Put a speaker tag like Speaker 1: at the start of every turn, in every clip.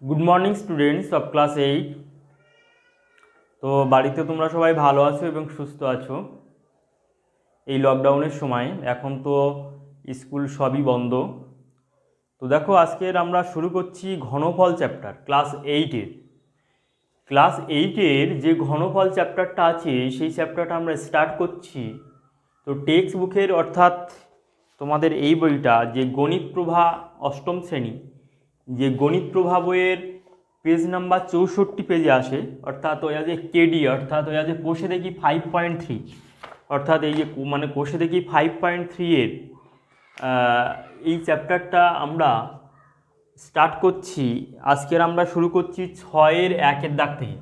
Speaker 1: Good morning students of class 8। তো বাড়িতে তোমরা সবাই ভালো আছো এবং সুস্থ আছো। এই লকডাউনের সময় এখন তো স্কুল সবই বন্ধ। তো দেখো, আজকের আমরা শুরু করছি ঘনফল চ্যাপ্টার ক্লাস এইটের যে ঘনফল চ্যাপ্টারটা আছে সেই চ্যাপ্টারটা আমরা স্টার্ট করছি। তো টেক্সট বুকের অর্থাৎ তোমাদের এই বইটা যে গণিত প্রভা অষ্টম শ্রেণী, যে গণিত প্রভা বইয়ের পেজ নাম্বার 64 পেজে আসে, অর্থাৎ ওই যে কেডি, অর্থাৎ ওই যে কোষে দেখি 5.3, অর্থাৎ এই যে মানে কোষে দেখি 5.3 এর এই চ্যাপ্টারটা আমরা স্টার্ট করছি। আজকের আমরা শুরু করছি 6-এর 1-এর দাগ থেকে।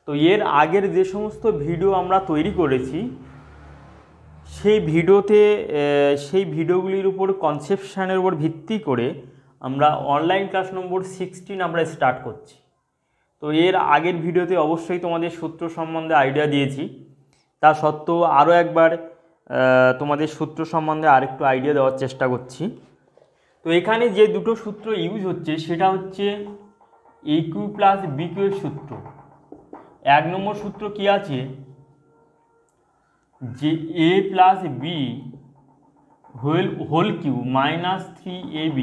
Speaker 1: তো এর আগের যে সমস্ত ভিডিও আমরা তৈরি করেছি সেই ভিডিওগুলির উপর কনসেপশানের উপর ভিত্তি করে আমরা অনলাইন ক্লাস নম্বর 16 আমরা স্টার্ট করছি। তো এর আগের ভিডিওতে অবশ্যই তোমাদের সূত্র সম্বন্ধে আইডিয়া দিয়েছি, তা সত্ত্বেও আরও একবার তোমাদের সূত্র সম্বন্ধে আরেকটু আইডিয়া দেওয়ার চেষ্টা করছি। তো এখানে যে দুটো সূত্র ইউজ হচ্ছে সেটা হচ্ছে a cube plus b cube এর সূত্র। 1 নম্বর সূত্র কি আছে, যে a plus b whole cube minus 3ab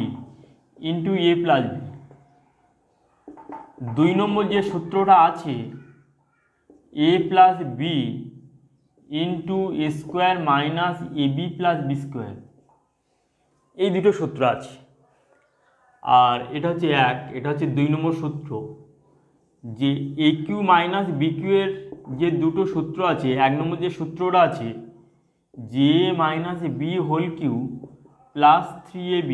Speaker 1: into a plus b. 2 নম্বর যে সূত্রটা আছে a plus b into a square minus a b plus b square. এই দুটো সূত্র আছে। আর এটা হচ্ছে এটা হচ্ছে 2 নম্বর সূত্র, যে a cube minus B cube এর যে দুটো সূত্র আছে। 1 নম্বর যে সূত্রটা আছে যে minus b whole cube plus 3ab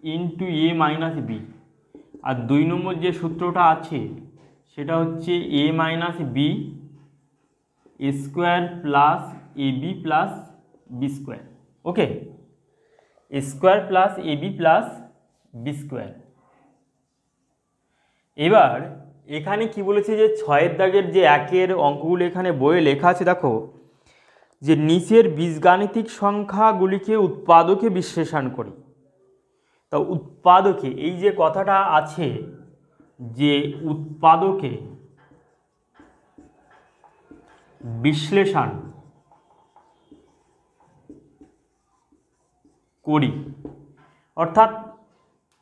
Speaker 1: into a minus b. আর 2 নম্বর যে সূত্রটা আছে সেটা হচ্ছে a minus b square plus a b plus b square. Okay, square plus a b plus b square. এবার এখানে কি বলেছে, যে 6-এর দাগের যে 1-এর অঙ্কগুলো এখানে বইয়ে লেখা আছে, দেখো যে নিচের বীজগাণিতিক সংখ্যাগুলিকে উৎপাদকে বিশ্লেষণ করি। তা উৎপাদকে, এই যে কথাটা আছে যে উৎপাদকে বিশ্লেষণ করি, অর্থাৎ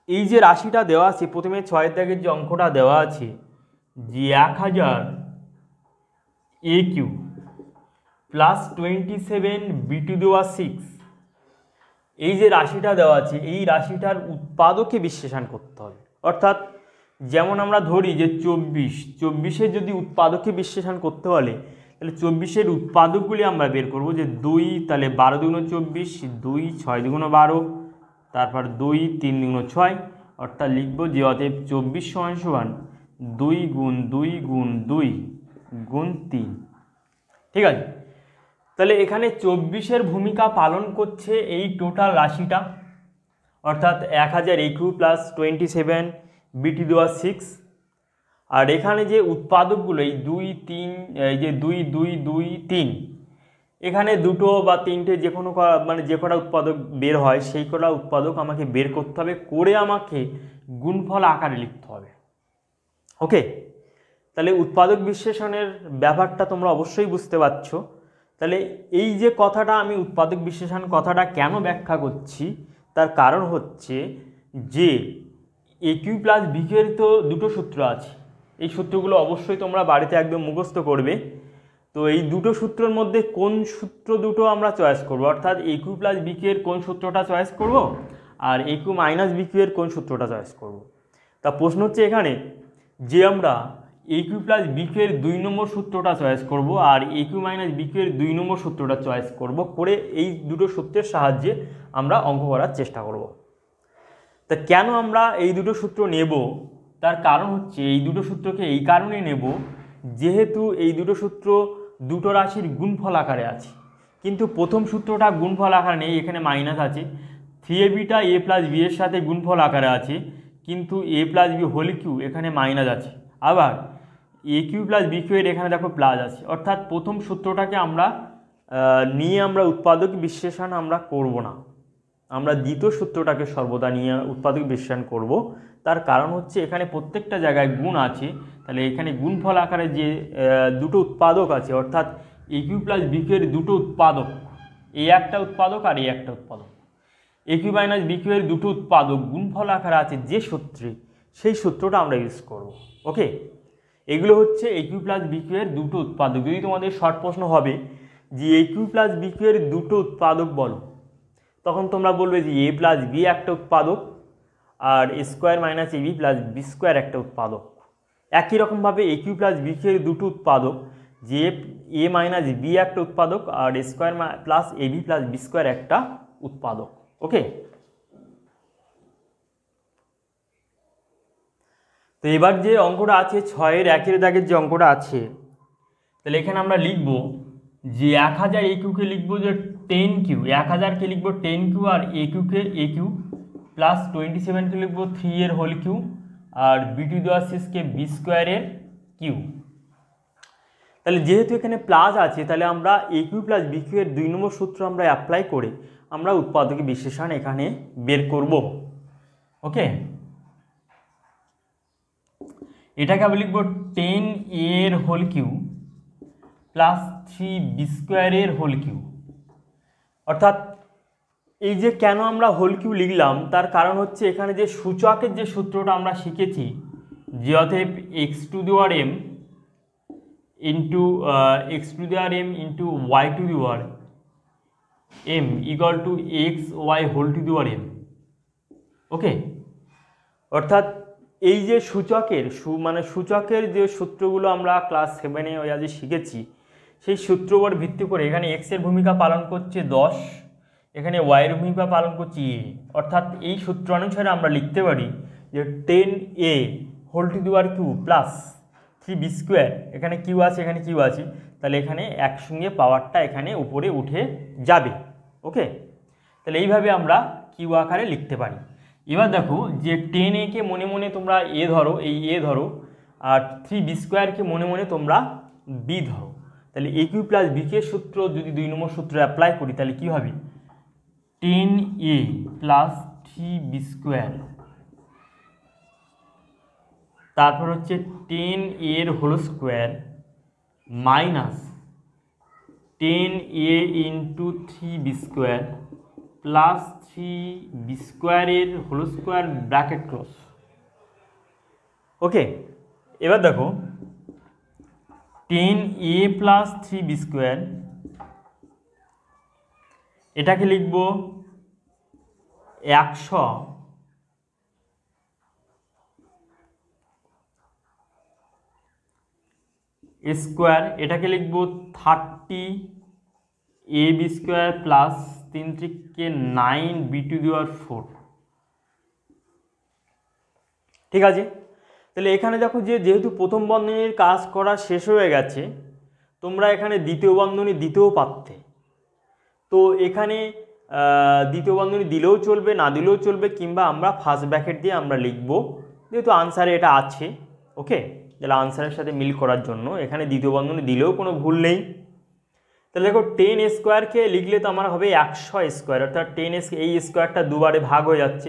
Speaker 1: এই যে রাশিটা দেওয়া আছে প্রথমে 6-এর দাগের যে অঙ্কটা দেওয়া আছে যে 1000 a cube plus 27 b to the power 6, এই যে রাশিটা দেওয়া আছে এই রাশিটার উৎপাদকে বিশ্লেষণ করতে হবে। অর্থাৎ যেমন আমরা ধরি যে 24-এর যদি উৎপাদকে বিশ্লেষণ করতে বলে তাহলে 24-এর উৎপাদকগুলি আমরা বের করব, যে 2 তাহলে 12 দুগুণ 24, 2 6 দুগুণ 12, তারপর 2 3 দুগুণ 6, অর্থাৎ লিখব যে অতএব 24 সমান 2 গুণ 2 গুণ 2 গুণ 3। ঠিক আছে, তাহলে এখানে 24-এর ভূমিকা পালন করছে এই টোটাল রাশিটা, অর্থাৎ 1000 a cube plus 27 b to the power 6। আর এখানে যে উৎপাদকগুলো এই 2 3, এই যে 2 2 2 3, এখানে দুটো বা তিনটে যে কোনো মানে যে কটা উৎপাদক বের হয় সেই কটা উৎপাদক আমাকে বের করতে হবে, করে আমাকে গুণফল আকারে লিখতে হবে। ওকে, তাহলে উৎপাদক বিশ্লেষণের ব্যাপারটা তোমরা অবশ্যই বুঝতে পারছো। তাহলে এই যে কথাটা আমি উৎপাদক বিশ্লেষণ কথাটা কেন ব্যাখ্যা করছি, তার কারণ হচ্ছে যে a cube plus b cube এর তো দুটো সূত্র আছে। এই সূত্রগুলো অবশ্যই তোমরা বাড়িতে একদম মুখস্থ করবে। তো এই দুটো সূত্রের মধ্যে কোন সূত্র দুটো আমরা চয়েস করব, অর্থাৎ এ কিউ প্লাস বি কিউ এর কোন সূত্রটা চয়েস করব আর এ কিউ মাইনাস বি কিউ এর কোন সূত্রটা চয়েস করব। তা প্রশ্ন হচ্ছে এখানে যে আমরা এ কিউ প্লাস বি কিউ এর 2 নম্বর সূত্রটা চয়েস করব আর এ কিউ মাইনাস বি কিউ এর 2 নম্বর সূত্রটা চয়েস করব, করে এই দুটো সূত্রের সাহায্যে আমরা অঙ্ক করার চেষ্টা করব। তা কেন আমরা এই দুটো সূত্র নেব, তার কারণ হচ্ছে এই দুটো সূত্রকে এই কারণে নেব যেহেতু এই দুটো সূত্র দুটো রাশির গুণফল আকারে আছে, কিন্তু প্রথম সূত্রটা গুণফল আকারে নেই, এখানে মাইনাস আছে। 3abটা এ প্লাস বি এর সাথে গুণফল আকারে আছে, কিন্তু এ প্লাস বি হোল কিউ এখানে মাইনাস আছে। আবার এ কিউ প্লাস বি কিউ এর এখানে দেখো প্লাস আছে, অর্থাৎ প্রথম সূত্রটাকে আমরা নিয়ে আমরা উৎপাদক বিশ্লেষণ আমরা করব না, আমরা দ্বিতীয় সূত্রটাকে সর্বদা নিয়ে উৎপাদক বিশ্লেষণ করব। তার কারণ হচ্ছে এখানে প্রত্যেকটা জায়গায় গুণ আছে, তাহলে এখানে গুণফল আকারে যে দুটো উৎপাদক আছে, অর্থাৎ এ কিউ প্লাস বি কিউ এর দুটো উৎপাদক, এ একটা উৎপাদক আর এ একটা উৎপাদক, এ কিউ মাইনাস বি কিউ এর দুটো উৎপাদক গুণফল আকারে আছে যে সূত্রে, সেই সূত্রটা আমরা ইউজ করব। ওকে, এগুলো হচ্ছে a cube plus b cube এর দুটো উৎপাদক। যদি তোমাদের শর্ট প্রশ্ন হবে যে a cube plus b cube এর দুটো উৎপাদক বলো, তখন তোমরা বলবে যে এ প্লাস বি একটা উৎপাদক আর এ square minus a b plus b square একটা উৎপাদক। একই রকমভাবে এ কিউ প্লাস বি কিউ এর দুটো উৎপাদক, যে এ মাইনাস বি একটা উৎপাদক আর এ square plus a b plus b square একটা উৎপাদক। ওকে, তো এবার যে অঙ্কটা আছে 6-এর 1-এর দাগের যে অঙ্কটা আছে, তাহলে এখানে আমরা লিখব যে 1000 এ কিউকে লিখবো যে 10 কিউ, 1000কে লিখবো 10 কিউ আর এ কিউকে এ কিউ প্লাস 27কে লিখবো 3 এর whole Q R B two দেওয়া শেষকে বি স্কোয়ারের কিউ। তাহলে যেহেতু এখানে প্লাস আছে, তাহলে আমরা এ কিউ প্লাস বি কিউ এর 2 নম্বর সূত্র আমরা অ্যাপ্লাই করে আমরা উৎপাদকের বিশ্লেষণ এখানে বের করব। ওকে, এটাকে আমি লিখবো 10 এর হোল কিউ প্লাস 3 বি স্কোয়ারের হোল কিউ। অর্থাৎ এই যে কেন আমরা হোল কিউ লিখলাম, তার কারণ হচ্ছে এখানে যে সূচকের যে সূত্রটা আমরা শিখেছি, যে অতএব x to the power m into into y to the power m equal to x y whole to the power m. Okay, অর্থাৎ এই যে সূচকের সূচকের যে সূত্রগুলো আমরা ক্লাস 7-এ আজ শিখেছি, সেই সূত্র উপর ভিত্তি করে এখানে এক্সের ভূমিকা পালন করছে 10, এখানে ওয়াইয়ের ভূমিকা পালন করছে এ। অর্থাৎ এই সূত্র অনুসারে আমরা লিখতে পারি যে 10 a whole to the power cube plus 3 b square, এখানে কিউ আছে এখানে কিউ আছে, তাহলে এখানে একসঙ্গে পাওয়ারটা এখানে উপরে উঠে যাবে। ওকে, তাহলে এইভাবে আমরা কিউ আকারে লিখতে পারি। এবার দেখো যে 10 এ কে মনে মনে তোমরা এ ধরো, এই এ ধরো, আর 3 বি স্কোয়ারকে মনে মনে তোমরা বি ধরো। তাহলে এ কিউ প্লাস বি কে সূত্র যদি 2 নম্বর সূত্র অ্যাপ্লাই করি, তাহলে কি হবে 10 এ প্লাস 3 বি স্কোয়ার, তারপর হচ্ছে 10 এর whole square minus 10 a into 3 b square plus 3 b স্কোয়ারের whole square bracket close. Okay, এবার দেখো 10 এ প্লাস 3 বি স্কোয়ার, এটাকে লিখব 100 স্কোয়ার, এটাকে লিখব 30 a b square plus 3 × 9 b to the power 4। ঠিক আছে, তাহলে এখানে দেখো যেহেতু প্রথম বন্ধনীর কাজ করা শেষ হয়ে গেছে, তোমরা এখানে দ্বিতীয় বন্ধনী দিতেও পারতে। তো এখানে দ্বিতীয় বন্ধনী দিলেও চলবে, না দিলেও চলবে, কিংবা আমরা ফার্স্ট ব্র্যাকেট দিয়ে আমরা লিখব, যেহেতু আনসারে এটা আছে। ওকে, তাহলে আনসারের সাথে মিল করার জন্য এখানে দ্বিতীয় বন্ধনী দিলেও কোনো ভুল নেই। তাহলে দেখো 10 স্কোয়ারকে লিখলে তো আমার হবে 100 স্কোয়ার, অর্থাৎ 10 এই স্কোয়ারটা দুবারে ভাগ হয়ে যাচ্ছে,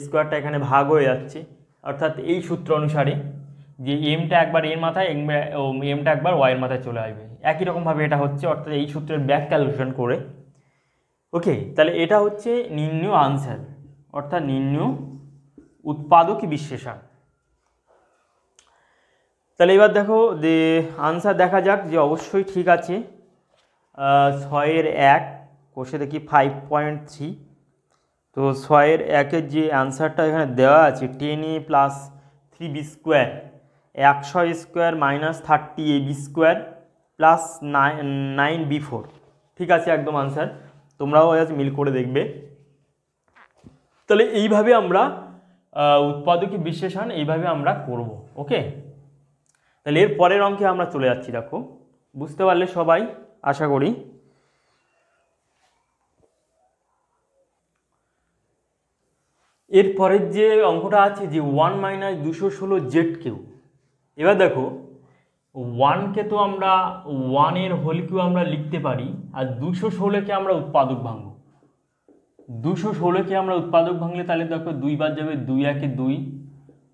Speaker 1: স্কোয়ারটা এখানে ভাগ হয়ে যাচ্ছে, অর্থাৎ এই সূত্র অনুসারে যে এমটা একবার এর মাথায়, এমটা একবার ওয়াইয়ের মাথায় চলে আসবে। একই রকমভাবে এটা হচ্ছে, অর্থাৎ এই সূত্রের ব্যাক ক্যালকুলেশন করে। ওকে, তাহলে এটা হচ্ছে নির্ণয় আনসার, অর্থাৎ নির্ণয় উৎপাদক বিশ্লেষণ। তাহলে এবার দেখো যে আনসার দেখা যাক যে অবশ্যই ঠিক আছে। 6-এর 1 কোষে দেখি 5.3, তো 6-এর 1-এর যে অ্যান্সারটা এখানে দেওয়া আছে 10 a plus 3 b square, 100 square minus 30 a b square plus 9 b 4। ঠিক আছে, একদম আনসার, তোমরাও আজ মিল করে দেখবে। তাহলে এইভাবে আমরা উৎপাদকী বিশ্লেষণ এইভাবে আমরা করব। ওকে, তাহলে এর পরের অঙ্কে আমরা চলে যাচ্ছি। দেখো, বুঝতে পারলে সবাই আশা করি। এর পরের যে অঙ্কটা আছে যে 1 - 216 জেড কিউ। এবার দেখো 1কে তো আমরা 1 এর হোল কিউ আমরা লিখতে পারি, আর 216কে আমরা উৎপাদক ভাঙব। 216কে আমরা উৎপাদক ভাঙলে তাহলে দেখো 2 বার যাবে, 2 একে 2,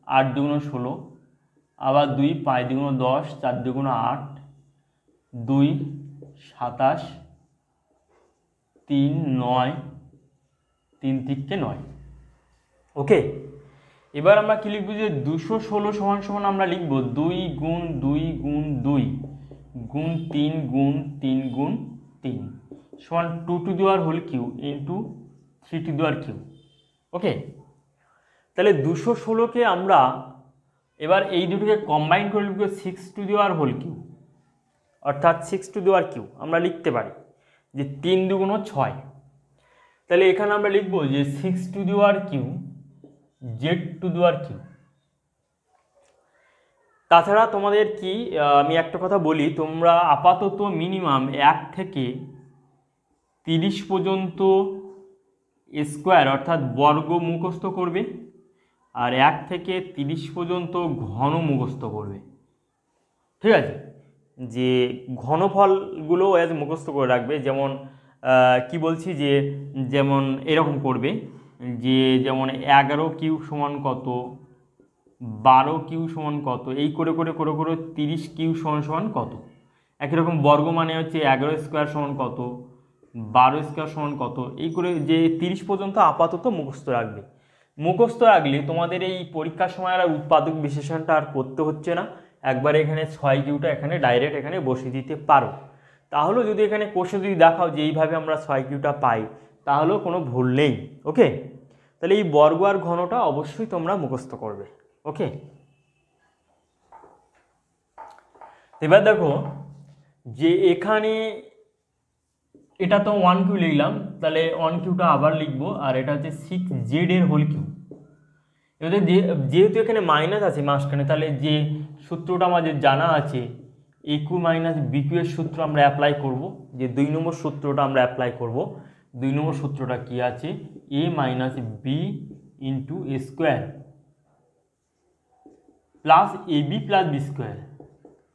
Speaker 1: 8 দুগুণ 16, আবার 2, 5 দুগুণ 10, 4 দুগুণ 8, 2 27, 3 9, 3 তিরিকে 9। ওকে, এবার আমরা কি লিখব যে 216 সমান সমান আমরা লিখব 2 গুণ 2 গুণ 2 গুণ 3 গুণ 3 গুণ 3 সমান 2 to the power whole cube into 3 to the power cube. Okay, তাহলে 216কে আমরা এবার এই দুটোকে কম্বাইন করে লিখব 6 to the power whole cube, অর্থাৎ 6 টু দি পাওয়ার কিউ আমরা লিখতে পারি যে 3 দুগুণ 6। তাহলে এখানে আমরা লিখব যে 6 to the power cube Z to the power cube. তাছাড়া তোমাদের কি আমি একটা কথা বলি, তোমরা আপাতত মিনিমাম 1 থেকে 30 পর্যন্ত স্কোয়ার অর্থাৎ বর্গ মুখস্থ করবে, আর 1 থেকে 30 পর্যন্ত ঘন মুখস্থ করবে। ঠিক আছে, যে ঘনফলগুলো অ্যাজ মুখস্থ করে রাখবে। যেমন কি বলছি যে যেমন এরকম করবে যে যেমন 11 কিউ সমান কত, 12 কিউ সমান কত, এই করে করে করে করে 30 কিউ সমান সমান কত। একই রকম বর্গ মানে হচ্ছে 11 স্কোয়ার সমান কত, 12 স্কোয়ার সমান কত, এই করে যে 30 পর্যন্ত আপাতত মুখস্থ রাখবে। মুখস্থ রাখলে তোমাদের এই পরীক্ষার সময় আর উৎপাদক বিশেষণটা আর করতে হচ্ছে না, একবার এখানে 6 কিউটা এখানে ডাইরেক্ট এখানে বসিয়ে দিতে পারো। তাহলেও যদি এখানে কোষে যদি দেখাও যে এইভাবে আমরা 6 কিউটা পাই, তাহলেও কোনো ভুল নেই। ওকে, তাহলে এই বর্গ আর ঘনটা অবশ্যই তোমরা মুখস্থ করবে। ওকে, এবার দেখো যে এখানে এটা তো 1 কিউ লিখলাম, তাহলে 1 কিউটা আবার লিখবো, আর এটা হচ্ছে 6z এর হোল কিউ। এবার যেহেতু এখানে মাইনাস আছে মাঝখানে, তাহলে যে সূত্রটা আমাদের জানা আছে এ কিউ মাইনাস বি কিউ এর সূত্র আমরা অ্যাপ্লাই করব, যে 2 নম্বর সূত্রটা আমরা অ্যাপ্লাই করব। 2 নম্বর সূত্রটা কি আছে, এ minus B into a square plus a b plus b square,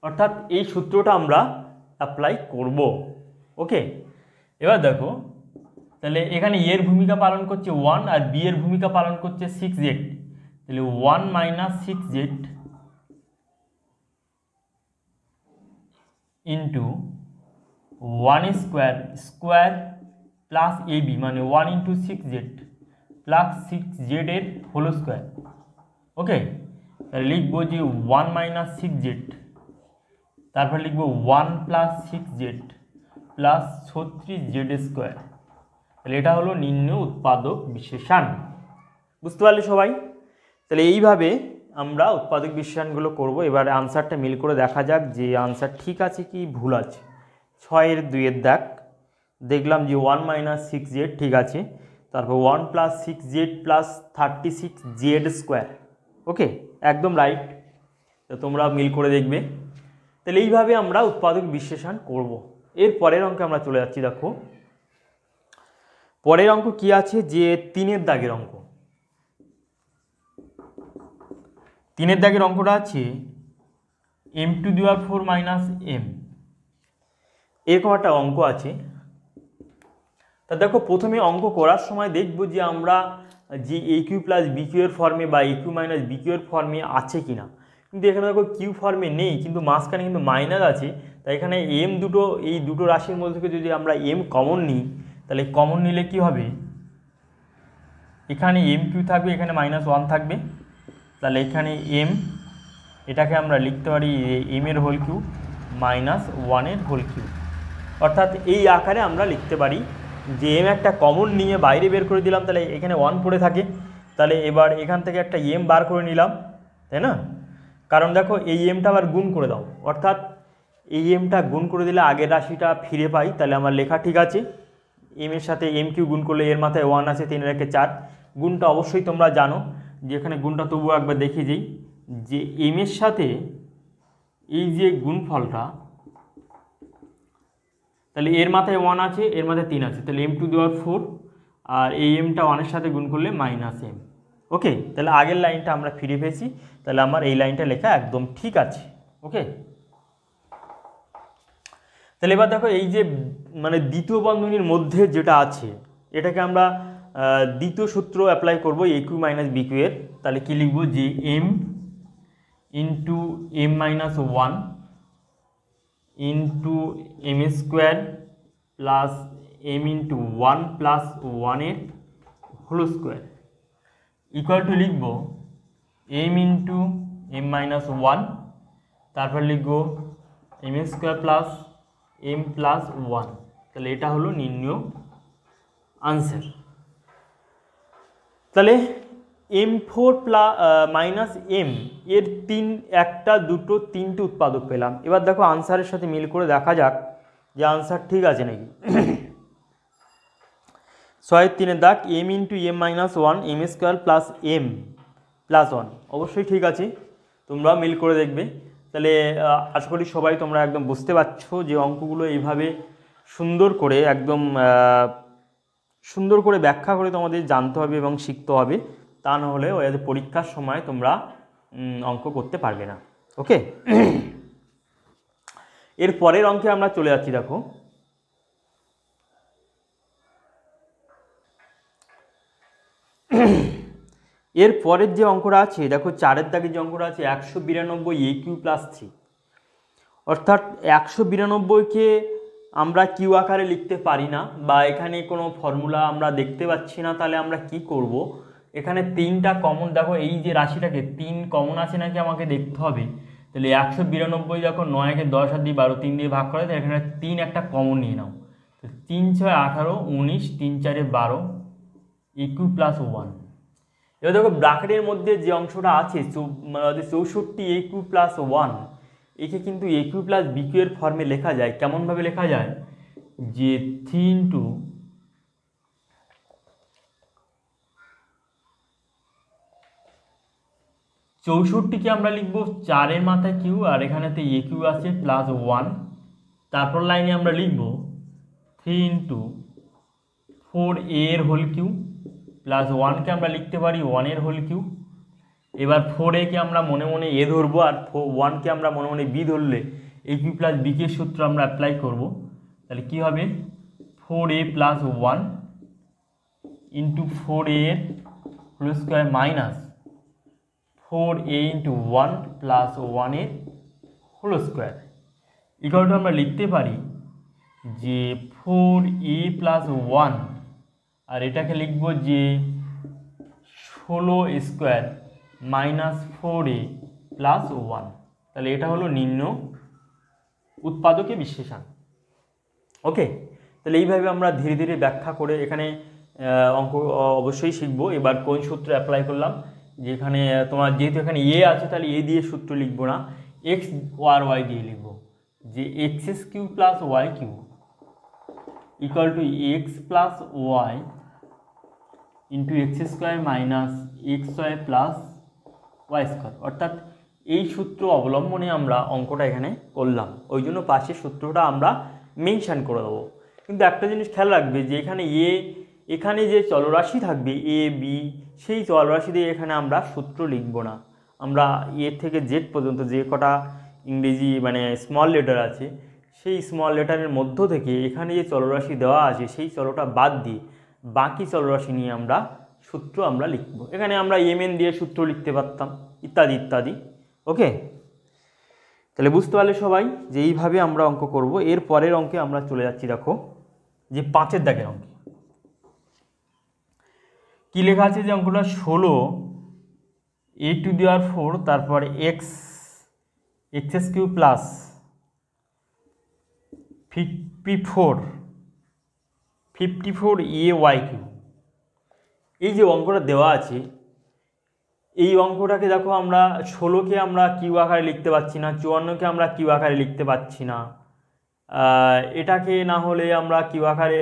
Speaker 1: অর্থাৎ এই সূত্রটা আমরা অ্যাপ্লাই করব। ওকে, এবার দেখো তাহলে এখানে এর ভূমিকা পালন করছে 1 আর বি এর ভূমিকা পালন করছে 6z, তাহলে 1 minus 6z into 1 square square plus a b মানে 1 ইন্টু 6z প্লাস 6z এর হোল স্কোয়ার। ওকে, তাহলে লিখবো যে 1 মাইনাস 6z, তারপর লিখবো 1 plus 6z plus 36z square. তাহলে এটা হলো নির্ণয় উৎপাদক বিশেষণ। বুঝতে পারলে সবাই? তাহলে এইভাবে আমরা উৎপাদক বিশেষণগুলো করব। এবারে আনসারটা মিল করে দেখা যাক যে আনসার ঠিক আছে কি ভুল আছে। 6 এর 2 এর দাগ দেখলাম যে 1 মাইনাস 6z ঠিক আছে, তারপর 1 plus 6z plus 36z square. ওকে, একদম রাইট, তো তোমরা মিল করে দেখবে। তাহলে এইভাবে আমরা উৎপাদক বিশ্লেষণ করব। এর পরের অঙ্কে আমরা চলে যাচ্ছি। দেখো পরের অঙ্ক কি আছে, যে 3 এর দাগের অঙ্ক। 3 এর দাগের অঙ্কটা আছে m two the power 4 minus m, এরকম একটা অঙ্ক আছে। তা দেখো প্রথমে অঙ্ক করার সময় দেখব যে আমরা যে a cube plus b cube এর ফর্মে বা এ কিউ মাইনাস বি কিউ এর ফর্মে আছে কিনা, কিন্তু এখানে দেখো কিউ ফর্মে নেই, কিন্তু মাঝখানে কিন্তু মাইনাস আছে। তাই এখানে এম দুটো, এই দুটো রাশির মধ্যে থেকে যদি আমরা এম কমন নিই, তাহলে কমন নিলে কি হবে, এখানে এম কিউ থাকবে, এখানে -1 থাকবে। তাহলে এখানে এম, এটাকে আমরা লিখতে পারি এম এর হোল কিউ -1 এর হোল কিউ, অর্থাৎ এই আকারে আমরা লিখতে পারি যে এম একটা কমন নিয়ে বাইরে বের করে দিলাম, তাহলে এখানে 1 পড়ে থাকে। তাহলে এবার এখান থেকে একটা এম বার করে নিলাম, তাই না? কারণ দেখো এই এমটা আবার গুণ করে দাও, অর্থাৎ এই এমটা গুণ করে দিলে আগের রাশিটা ফিরে পাই। তাহলে আমার লেখা ঠিক আছে, এম এর সাথে এম কিউ গুণ করলে এর মাথায় 1 আছে, 3 রেখে 4। গুণটা অবশ্যই তোমরা জানো, যে এখানে গুণটা তবুও একবার দেখিয়ে দিই, যে এম এর সাথে এই যে গুণফলটা, তাহলে এর মাথায় 1 আছে, এর মাথায় 3 আছে, তাহলে m টু দি পাওয়ার 4, আর এই এমটা 1 এর সাথে গুণ করলে -m। ওকে, তাহলে আগের লাইনটা আমরা ফিরে পেয়েছি, তাহলে আমার এই লাইনটা লেখা একদম ঠিক আছে। ওকে, তাহলে এবার দেখো এই যে মানে দ্বিতীয় বন্ধনীর মধ্যে যেটা আছে, এটাকে আমরা দ্বিতীয় সূত্র অ্যাপ্লাই করব A cube minus B cube এর। তাহলে কী লিখব, যে M into M minus one into M square plus M into one plus ওয়ানের হোল স্কোয়ার ইকুয়াল টু লিখব M into M minus one, তারপর লিখব M square plus M plus one. তাহলে এটা হলো নির্ণয় আনসার। তাহলে M4 মাইনাস এম এর একটা দুটো তিনটে উৎপাদক পেলাম। এবার দেখো আনসারের সাথে মিল করে দেখা যাক যে আনসার ঠিক আছে নাকি। 6-3 দাগ, M into M minus one M square plus M plus one, অবশ্যই ঠিক আছে, তোমরা মিল করে দেখবে। তাহলে আশা করি সবাই তোমরা একদম বুঝতে পারছো যে অঙ্কগুলো এইভাবে সুন্দর করে একদম সুন্দর করে ব্যাখ্যা করে তোমাদের জানতে হবে এবং শিখতে হবে, তা না হলে ওই পরীক্ষার সময় তোমরা অঙ্ক করতে পারবে না। ওকে, এর পরের অঙ্কে আমরা চলে যাচ্ছি। দেখো এর পরের যে অঙ্কটা আছে, দেখো 4 দাগের যে অঙ্কটা আছে 192 এ কিউ প্লাস 3, অর্থাৎ 192কে আমরা কিউ আকারে লিখতে পারি না, বা এখানে কোনো ফর্মুলা আমরা দেখতে পাচ্ছি না। তাহলে আমরা কি করব, এখানে 3টা কমন, দেখো এই যে রাশিটাকে 3 কমন আছে নাকি আমাকে দেখতে হবে। তাহলে 192 যখন 9কে 10 আর 12 3 দিয়ে ভাগ করে, তাহলে এখানে 3 একটা কমন নিয়ে নাও। তো 3 6 18 19 3 4 12 এ কিউ প্লাস 1। এবার দেখো ব্র্যাকেটের মধ্যে যে অংশটা আছে 64 এ কিউ প্লাস 1, একে কিন্তু এ কিউ প্লাস বি কিউ এর ফর্মে লেখা যায়। কেমনভাবে লেখা যায়, যে 3 ইন্টু চৌষট্টিকে আমরা লিখবো 4-এর মাথায় কিউ, আর এখানেতে এ কিউ আছে প্লাস 1। তারপর লাইনে আমরা লিখব 3 ইন্টু 4a এর হোল কিউ প্লাস 1কে আমরা লিখতে পারি 1-এর হোল কিউ। এবার 4a-কে আমরা মনে মনে এ ধরবো, আর 1কে আমরা মনে মনে বি ধরলে এ কিউ প্লাস বি কিউ সূত্র আমরা অ্যাপ্লাই করব। তাহলে কি হবে, 4a প্লাস 1 ইন্টু 4a এর whole square minus 4a into 1 plus 1-এর হোল স্কোয়ার ইকুয়াল টু আমরা লিখতে পারি যে 4a প্লাস 1, আর এটাকে লিখব যে 16 স্কোয়ার মাইনাস 4a প্লাস 1। তাহলে এটা হলো নির্ণয় উৎপাদকে বিশ্লেষণ। ওকে, তাহলে এইভাবে আমরা ধীরে ধীরে ব্যাখ্যা করে এখানে অঙ্ক অবশ্যই শিখব। এবার কোন সূত্র অ্যাপ্লাই করলাম, যেখানে তোমার যেহেতু এখানে এ আছে, তাহলে এ দিয়ে সূত্র লিখবো না, এক্স আর ওয়াই দিয়ে লিখবো, যে x cube plus Y cube equal to X plus Y into x square minus X Y plus Y square. অর্থাৎ এই সূত্র অবলম্বনে আমরা অঙ্কটা এখানে করলাম, ওই জন্য পাশের সূত্রটা আমরা মেনশান করে দেবো। কিন্তু একটা জিনিস খেয়াল রাখবে যে এখানে যে চলরাশি থাকবে এ বি, সেই চলরাশি দিয়ে এখানে আমরা সূত্র লিখব না। আমরা এ থেকে জেড পর্যন্ত যে কটা ইংরেজি মানে স্মল লেটার আছে, সেই স্মল লেটারের মধ্য থেকে এখানে যে চলরাশি দেওয়া আছে সেই চলটা বাদ দিয়ে বাকি চলরাশি নিয়ে আমরা সূত্র আমরা লিখব। এখানে আমরা এমএন দিয়ে সূত্র লিখতে পারতাম, ইত্যাদি ইত্যাদি। ওকে, তাহলে বুঝতে পারলে সবাই যে এইভাবে আমরা অঙ্ক করব। এর পরের অঙ্কে আমরা চলে যাচ্ছি। দেখো যে 5-এর দাগের অঙ্কে কি লেখা আছে, যে অঙ্কটা 16 a টু দি পাওয়ার 4, তারপর x cube plus 54 A Y Q. এই যে অঙ্কটা দেওয়া আছে, এই অঙ্কটাকে দেখো আমরা 16কে আমরা কিউ আকারে লিখতে পারছি না, 54কে আমরা কিউ আকারে লিখতে পারছি না, এটাকে না হলে আমরা কিউ আকারে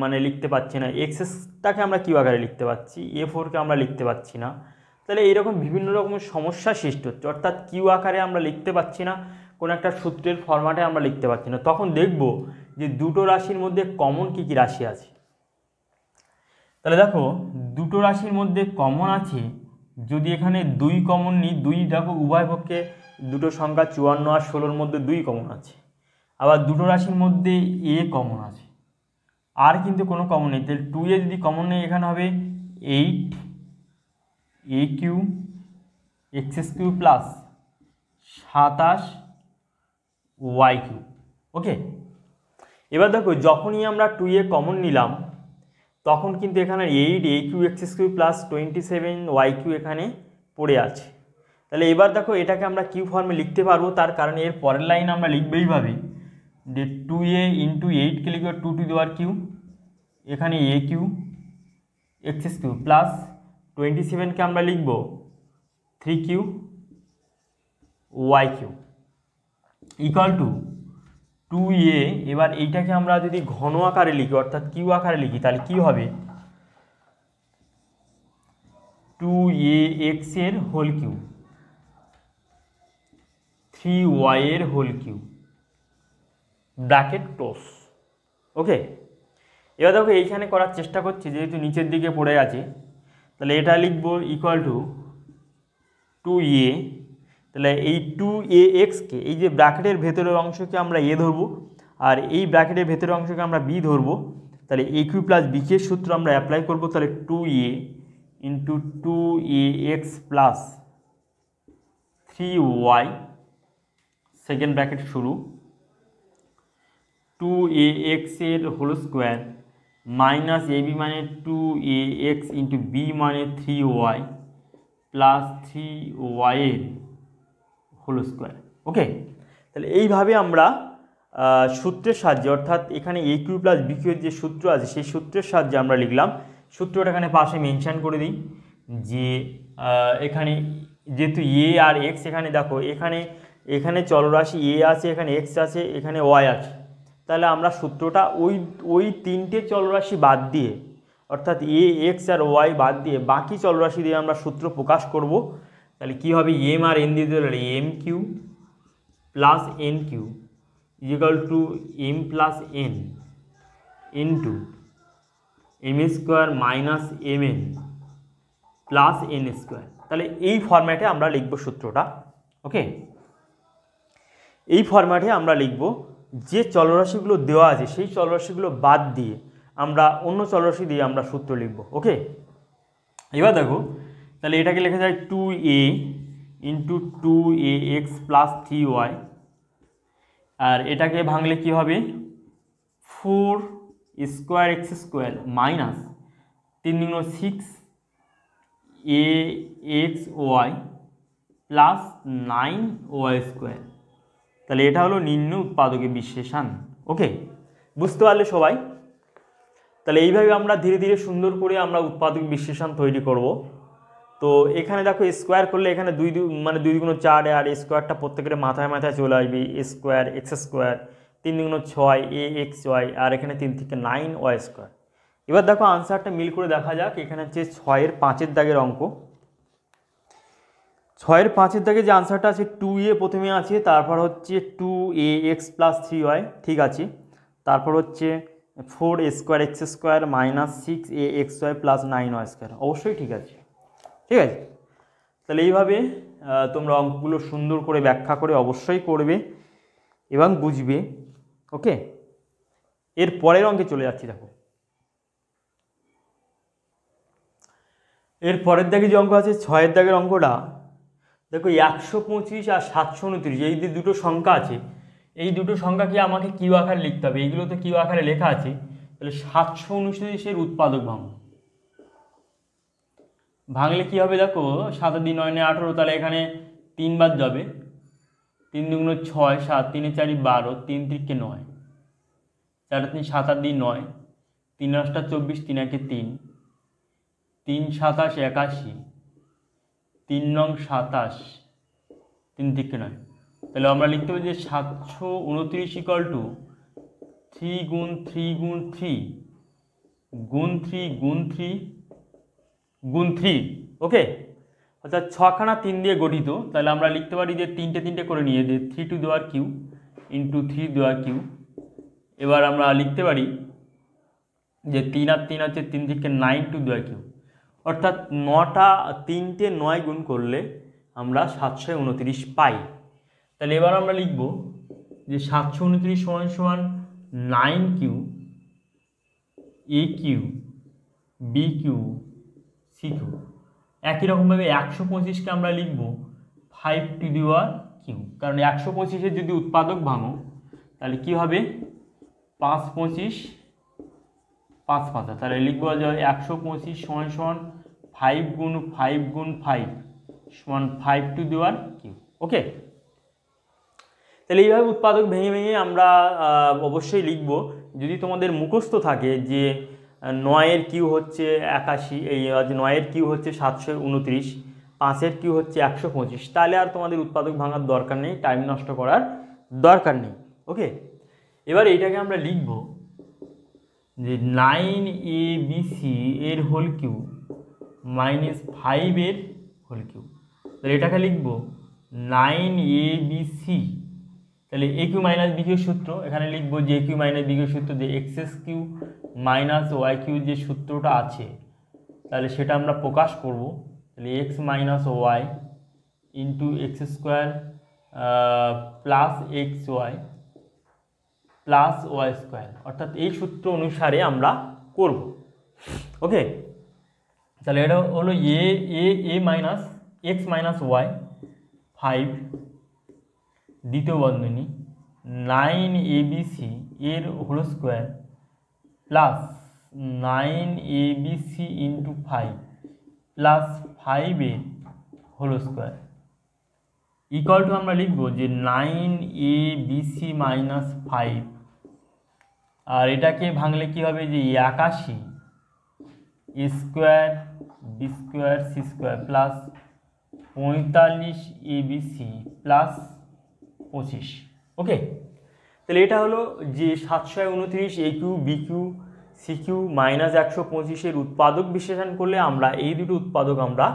Speaker 1: মানে লিখতে পারছি না, এক্সটাকে আমরা কিউ আকারে লিখতে পারছি, A4কে আমরা লিখতে পারছি না। তাহলে এইরকম বিভিন্ন রকমের সমস্যা সৃষ্টি হচ্ছে, অর্থাৎ কিউ আকারে আমরা লিখতে পারছি না, কোনো একটা সূত্রের ফরম্যাটে আমরা লিখতে পারছি না। তখন দেখব যে দুটো রাশির মধ্যে কমন কী কী রাশি আছে। তাহলে দেখো দুটো রাশির মধ্যে কমন আছে, যদি এখানে 2 কমন নিই, 2 দেখো উভয় পক্ষে দুটো সংখ্যা 54 আর 16-র মধ্যে 2 কমন আছে। আবার দুটো রাশির মধ্যে এ কমন আছে, আর কিন্তু কোনো কমন নেই, তাহলে 2a যদি কমন নেই এখানে হবে 8 cube x cube plus 27 Y cube. Okay, এবার দেখো যখনই আমরা 2a কমন নিলাম তখন কিন্তু এখানে 8 cube x cube plus 27 Y cube এখানে পড়ে আছে। তাহলে এবার দেখো এটাকে আমরা কিউ ফর্মে লিখতে পারবো, তার কারণে এর পরের লাইন আমরা লিখবো এইভাবে যে 2a ইন্টু 8কে লিখবো 2 টু দি পাওয়ার কিউ, এখানে A cube x cube plus 27কে আমরা লিখবো 3 cube Y cube equal to 2a। এবার এইটাকে আমরা যদি ঘন আকারে লিখি অর্থাৎ কিউ আকারে লিখি তাহলে কি হবে 2ax এর হোল কিউ 3y এর whole Q bracket close. Okay, এবার দেখো এইখানে করার চেষ্টা করছি যেহেতু নিচের দিকে পড়ে আছে, তাহলে এটা লিখবো ইকুয়াল টু 2a। তাহলে এই 2axকে এই যে ব্র্যাকেটের ভেতরের অংশকে আমরা এ ধরবো আর এই ব্র্যাকেটের ভেতরের অংশকে আমরা বি ধরবো, তাহলে এ কিউ প্লাস বি কে সূত্র আমরা অ্যাপ্লাই করবো। তাহলে 2a into 2ax plus 3y second bracket শুরু 2ax এর হোল স্কোয়ার মাইনাস ab মানে 2ax ইন্টু বি মানে 3y প্লাস 3y এর হোল স্কোয়ার। ওকে, তাহলে এইভাবে আমরা সূত্রের সাহায্যে অর্থাৎ এখানে A cube plus b cube এর যে সূত্র আছে সেই সূত্রের সাহায্যে আমরা লিখলাম। সূত্রটা এখানে পাশে মেনশন করে দিই যে এখানে যেহেতু এ আর এক্স, এখানে দেখো এখানে চলরাশি এ আছে, এখানে এক্স আছে, এখানে ওয়াই আছে, তাহলে আমরা সূত্রটা ওই তিনটে চলরাশি বাদ দিয়ে অর্থাৎ এ এক্স আর ওয়াই বাদ দিয়ে বাকি চলরাশি দিয়ে আমরা সূত্র প্রকাশ করব। তাহলে কি হবে এম আর এন দিয়ে দিলে M cube plus N cube equal to M plus N into M square minus M N plus N square. তাহলে এই ফরম্যাটে আমরা লিখব সূত্রটা। ওকে, এই ফরম্যাটে আমরা লিখব যে চলরাশিগুলো দেওয়া আছে সেই চলরাশিগুলো বাদ দিয়ে আমরা অন্য চলরাশি দিয়ে আমরা সূত্র লিখব। ওকে, এবার দেখো তাহলে এটাকে লেখা যায় 2a into 2ax plus 3y আর এটাকে ভাঙলে কি হবে 4 স্কোয়ার এক্স স্কোয়ার মাইনাস 3 দুগুণ 6axy প্লাস 9y স্কোয়ার। তাহলে এটা হলো নিম্ন উৎপাদকের বিশ্লেষণ। ওকে, বুঝতে পারলে সবাই? তাহলে এইভাবে আমরা ধীরে ধীরে সুন্দর করে আমরা উৎপাদক বিশ্লেষণ তৈরি করব। তো এখানে দেখো স্কোয়ার করলে এখানে 2 দুগুণ 4 আর স্কোয়ারটা প্রত্যেকের মাথায় মাথায় চলে আসবে স্কোয়ার এক্স স্কোয়ার 3 দুগুণ 6 ax y আর এখানে 3 থেকে 9y স্কোয়ার। এবার দেখো আনসারটা মিল করে দেখা যাক। এখানে হচ্ছে 6-এর 5-এর দাগের অঙ্ক। 6-এর 5-এর দাগে যে আনসারটা আছে 2a প্রথমে আছে, তারপর হচ্ছে 2ax প্লাস 3y, ঠিক আছে, তারপর হচ্ছে 4 square x square minus 6axy plus 9y square. অবশ্যই ঠিক আছে, ঠিক আছে। তাহলে এইভাবে তোমরা অঙ্কগুলো সুন্দর করে ব্যাখ্যা করে অবশ্যই করবে এবং বুঝবে। ওকে, এর পরের অঙ্কে চলে যাচ্ছি। দেখো এর পরের দাগে যে অঙ্ক আছে 6-এর দাগের অঙ্কটা দেখো 125 আর 729 এই যে দুটো সংখ্যা আছে, এই দুটো সংখ্যাকে আমাকে কিউ আকারে লিখতে হবে। এইগুলো তো কিউ আকারে লেখা আছে। তাহলে 729-এর উৎপাদক ভাঙলে কি হবে দেখো 7 আর 2 9 18, তাহলে এখানে 3 বাদ যাবে, 3 দুগুণ 6 7 3 4 12 3 3 9 4 3 7 আর 2 9 3 8 24 3 1 3 3 27 81 3 9 27 3 3 9। তাহলে আমরা লিখতে পারি যে 729 ইকুয়াল টু 3 গুণ 3 গুণ 3 গুণ 3 গুণ 3 গুণ 3। ওকে, অর্থাৎ 6খানা 3 দিয়ে গঠিত। তাহলে আমরা লিখতে পারি যে 3টে করে নিয়ে যে 3 টু দেওয়ার কিউ ইন্টু 3 দেওয়ার কিউ। এবার আমরা লিখতে পারি যে 3 আর 3 হচ্ছে 3 থেকে 9 টু দেওয়ার কিউ, অর্থাৎ 3টে 9 গুণ করলে আমরা 729 পাই। তাহলে এবার আমরা লিখব যে 729 সমান 9 cube a cube b cube c cube. একই রকমভাবে 125কে আমরা লিখব 5 টু দি পাওয়ার কিউ, কারণ 125-এর যদি উৎপাদক ভাঙো তাহলে কি হবে 5 25 5 5, তাহলে লিখবো যে 125 সমান সমান 5 গুণ 5 গুণ 5 সমান 5 two the power cube. Okay, তাহলে এইভাবে উৎপাদক ভেঙে ভেঙে আমরা অবশ্যই লিখব। যদি তোমাদের মুখস্থ থাকে যে 9-এর কিউ হচ্ছে 81, এই 9-এর কিউ হচ্ছে 729, 5-এর কিউ হচ্ছে 125, তাহলে আর তোমাদের উৎপাদক ভাঙার দরকার নেই, টাইম নষ্ট করার দরকার নেই। ওকে, এবার এইটাকে আমরা লিখব যে 9abc এর হোল কিউ মাইনাস 5-এর হোল কিউ। তাহলে এটাকে লিখব 9abc, তাহলে a cube minus B cube সূত্র এখানে লিখবো যে a cube minus B cube সূত্র, যে x cube minus y cube যে সূত্রটা আছে তাহলে সেটা আমরা প্রকাশ করব। তাহলে x minus y into x square plus x Y plus Y square, অর্থাৎ এই সূত্র অনুসারে আমরা করব। ওকে, তাহলে এটা হলো a minus x minus y 5 দ্বিতীয় বন্ধনী 9abc এর whole square plus 9abc into 5 plus 5-এর হোল স্কোয়ার ইকুয়াল টু আমরা লিখব যে 9abc মাইনাস 5, আর এটাকে ভাঙলে কি হবে যে 81 a square b square c square plus 45abc plus 25। Okay, তাহলে এটা হলো যে 729 a cube b cube c cube minus 125-এর উৎপাদক বিশ্লেষণ করলে আমরা এই দুটো উৎপাদক আমরা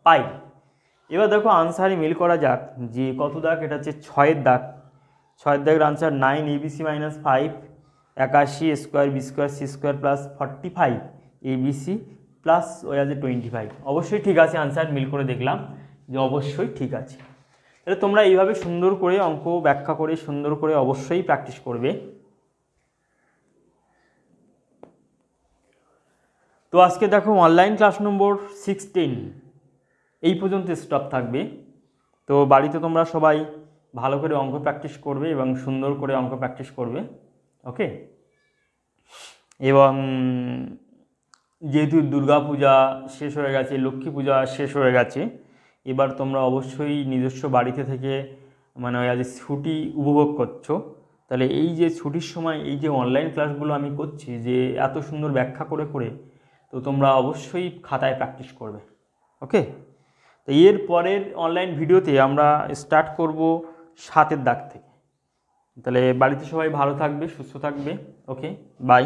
Speaker 1: পাই। এবার দেখো আনসারে মিল করা যাক যে কত দাগ, এটা হচ্ছে 6-এর দাগ। 6-এর দাগের answer 9abc minus 5 81 a square b square c square plus 45abc plus ওই আছে 25। অবশ্যই ঠিক আছে, আনসার মিল করে দেখলাম যে অবশ্যই ঠিক আছে। তাহলে তোমরা এইভাবে সুন্দর করে অঙ্ক ব্যাখ্যা করে সুন্দর করে অবশ্যই প্র্যাকটিস করবে। তো আজকে দেখো অনলাইন ক্লাস নম্বর 16 এই পর্যন্ত স্টপ থাকবে। তো বাড়িতে তোমরা সবাই ভালো করে অঙ্ক প্র্যাকটিস করবে এবং সুন্দর করে অঙ্ক প্র্যাকটিস করবে। ওকে, এবং যেহেতু দুর্গা পূজা শেষ হয়ে গেছে, লক্ষ্মী পূজা শেষ হয়ে গেছে, এবার তোমরা অবশ্যই নিজস্ব বাড়িতে থেকে মানে আজ ছুটি উপভোগ করছো। তাহলে এই যে ছুটির সময় এই যে অনলাইন ক্লাসগুলো আমি করছি যে এত সুন্দর ব্যাখ্যা করে করে, তো তোমরা অবশ্যই খাতায় প্র্যাকটিস করবে। ওকে, তো এর পরের অনলাইন ভিডিওতে আমরা স্টার্ট করব 7-এর দাগ থেকে। তাহলে বাড়িতে সবাই ভালো থাকবে, সুস্থ থাকবে। ওকে, বাই।